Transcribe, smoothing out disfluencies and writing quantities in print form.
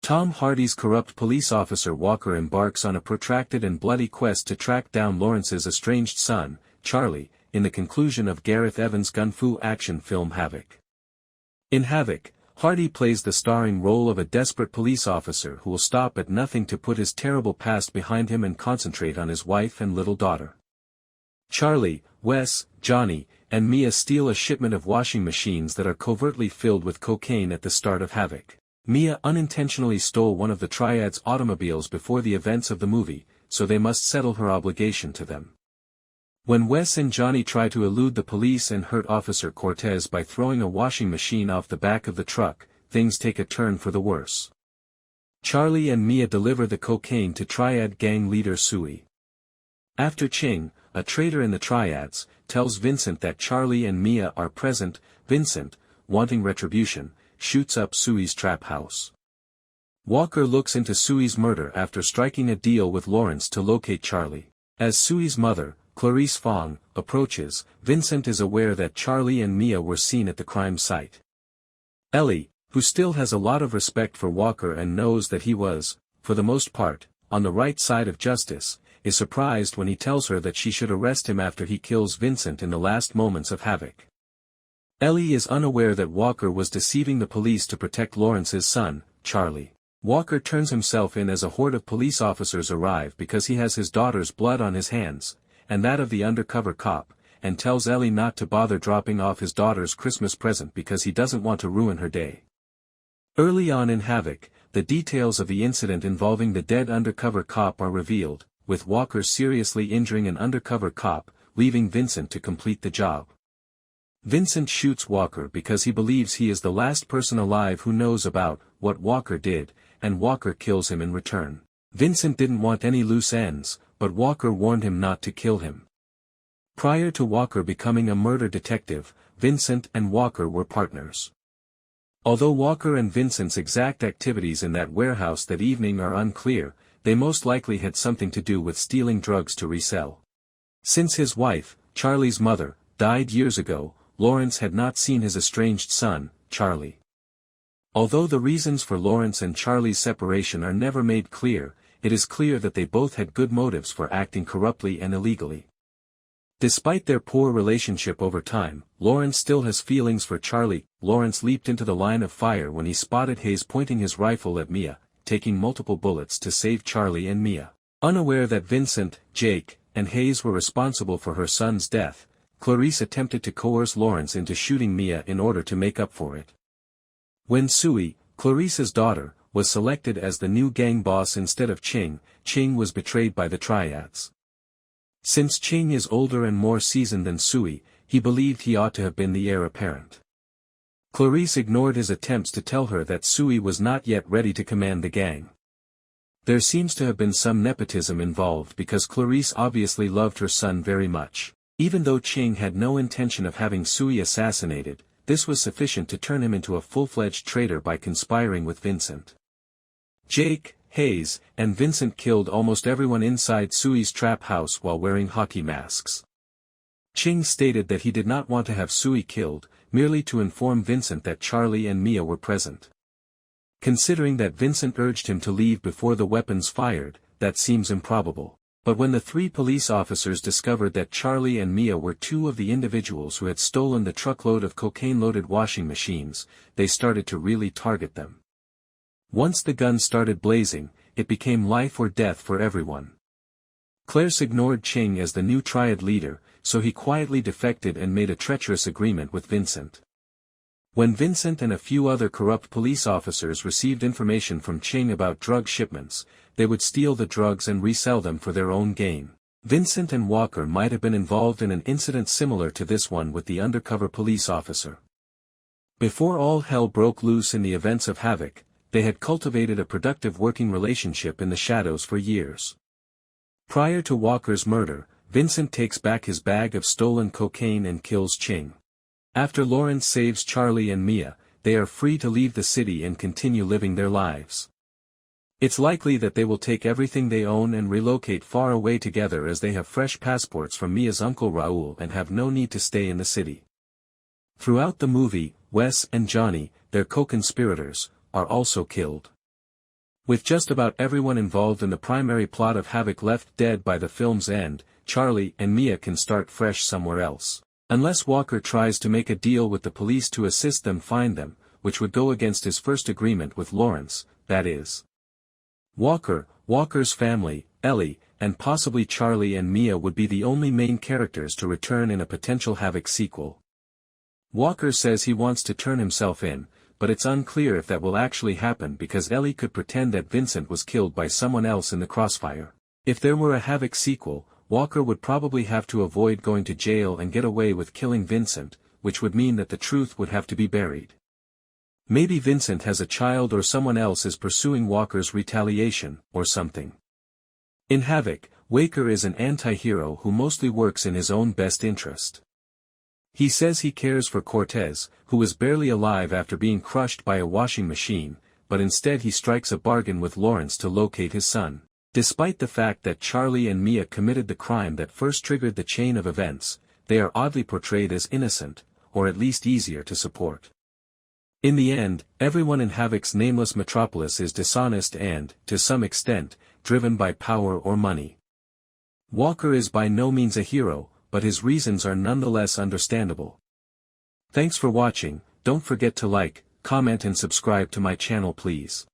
Tom Hardy's corrupt police officer Walker embarks on a protracted and bloody quest to track down Lawrence's estranged son, Charlie, in the conclusion of Gareth Evans' gun-fu action film Havoc. In Havoc, Hardy plays the starring role of a desperate police officer who will stop at nothing to put his terrible past behind him and concentrate on his wife and little daughter. Charlie, Wes, Johnny, and Mia steal a shipment of washing machines that are covertly filled with cocaine at the start of Havoc. Mia unintentionally stole one of the Triad's automobiles before the events of the movie, so they must settle her obligation to them. When Wes and Johnny try to elude the police and hurt Officer Cortez by throwing a washing machine off the back of the truck, things take a turn for the worse. Charlie and Mia deliver the cocaine to Triad gang leader Tsui. After Ching, a traitor in the Triads, tells Vincent that Charlie and Mia are present, Vincent, wanting retribution, shoots up Tsui's trap house. Walker looks into Tsui's murder after striking a deal with Lawrence to locate Charlie. As Tsui's mother, Clarice Fong, approaches, Vincent is aware that Charlie and Mia were seen at the crime site. Ellie, who still has a lot of respect for Walker and knows that he was, for the most part, on the right side of justice, is surprised when he tells her that she should arrest him after he kills Vincent in the last moments of Havoc. Ellie is unaware that Walker was deceiving the police to protect Lawrence's son, Charlie. Walker turns himself in as a horde of police officers arrive because he has his daughter's blood on his hands, and that of the undercover cop, and tells Ellie not to bother dropping off his daughter's Christmas present because he doesn't want to ruin her day. Early on in Havoc, the details of the incident involving the dead undercover cop are revealed, with Walker seriously injuring an undercover cop, leaving Vincent to complete the job. Vincent shoots Walker because he believes he is the last person alive who knows about what Walker did, and Walker kills him in return. Vincent didn't want any loose ends, but Walker warned him not to kill him. Prior to Walker becoming a murder detective, Vincent and Walker were partners. Although Walker and Vincent's exact activities in that warehouse that evening are unclear, they most likely had something to do with stealing drugs to resell. Since his wife, Charlie's mother, died years ago, Lawrence had not seen his estranged son, Charlie. Although the reasons for Lawrence and Charlie's separation are never made clear, it is clear that they both had good motives for acting corruptly and illegally. Despite their poor relationship over time, Lawrence still has feelings for Charlie. Lawrence leaped into the line of fire when he spotted Hayes pointing his rifle at Mia, taking multiple bullets to save Charlie and Mia. Unaware that Vincent, Jake, and Hayes were responsible for her son's death, Clarice attempted to coerce Lawrence into shooting Mia in order to make up for it. When Tsui, Clarice's daughter, was selected as the new gang boss instead of Ching, Ching was betrayed by the Triads. Since Ching is older and more seasoned than Tsui, he believed he ought to have been the heir apparent. Clarice ignored his attempts to tell her that Tsui was not yet ready to command the gang. There seems to have been some nepotism involved because Clarice obviously loved her son very much. Even though Ching had no intention of having Tsui assassinated, this was sufficient to turn him into a full-fledged traitor by conspiring with Vincent. Jake, Hayes, and Vincent killed almost everyone inside Tsui's trap house while wearing hockey masks. Ching stated that he did not want to have Tsui killed, merely to inform Vincent that Charlie and Mia were present. Considering that Vincent urged him to leave before the weapons fired, that seems improbable. But when the three police officers discovered that Charlie and Mia were two of the individuals who had stolen the truckload of cocaine-loaded washing machines, they started to really target them. Once the gun started blazing, it became life or death for everyone. Clarice ignored Ching as the new Triad leader, so he quietly defected and made a treacherous agreement with Vincent. When Vincent and a few other corrupt police officers received information from Ching about drug shipments, they would steal the drugs and resell them for their own gain. Vincent and Walker might have been involved in an incident similar to this one with the undercover police officer. Before all hell broke loose in the events of Havoc, they had cultivated a productive working relationship in the shadows for years. Prior to Walker's murder, Vincent takes back his bag of stolen cocaine and kills Ching. After Lawrence saves Charlie and Mia, they are free to leave the city and continue living their lives. It's likely that they will take everything they own and relocate far away together as they have fresh passports from Mia's uncle Raoul and have no need to stay in the city. Throughout the movie, Wes and Johnny, their co-conspirators, are also killed. With just about everyone involved in the primary plot of Havoc left dead by the film's end, Charlie and Mia can start fresh somewhere else. Unless Walker tries to make a deal with the police to assist them find them, which would go against his first agreement with Lawrence, that is. Walker's family, Ellie, and possibly Charlie and Mia would be the only main characters to return in a potential Havoc sequel. Walker says he wants to turn himself in, but it's unclear if that will actually happen because Ellie could pretend that Vincent was killed by someone else in the crossfire. If there were a Havoc sequel, Walker would probably have to avoid going to jail and get away with killing Vincent, which would mean that the truth would have to be buried. Maybe Vincent has a child or someone else is pursuing Walker's retaliation, or something. In Havoc, Walker is an anti-hero who mostly works in his own best interest. He says he cares for Cortez, who is barely alive after being crushed by a washing machine, but instead he strikes a bargain with Lawrence to locate his son. Despite the fact that Charlie and Mia committed the crime that first triggered the chain of events, they are oddly portrayed as innocent, or at least easier to support. In the end, everyone in Havoc's nameless metropolis is dishonest and, to some extent, driven by power or money. Walker is by no means a hero, but his reasons are nonetheless understandable. Thanks for watching. Don't forget to like, comment and subscribe to my channel please.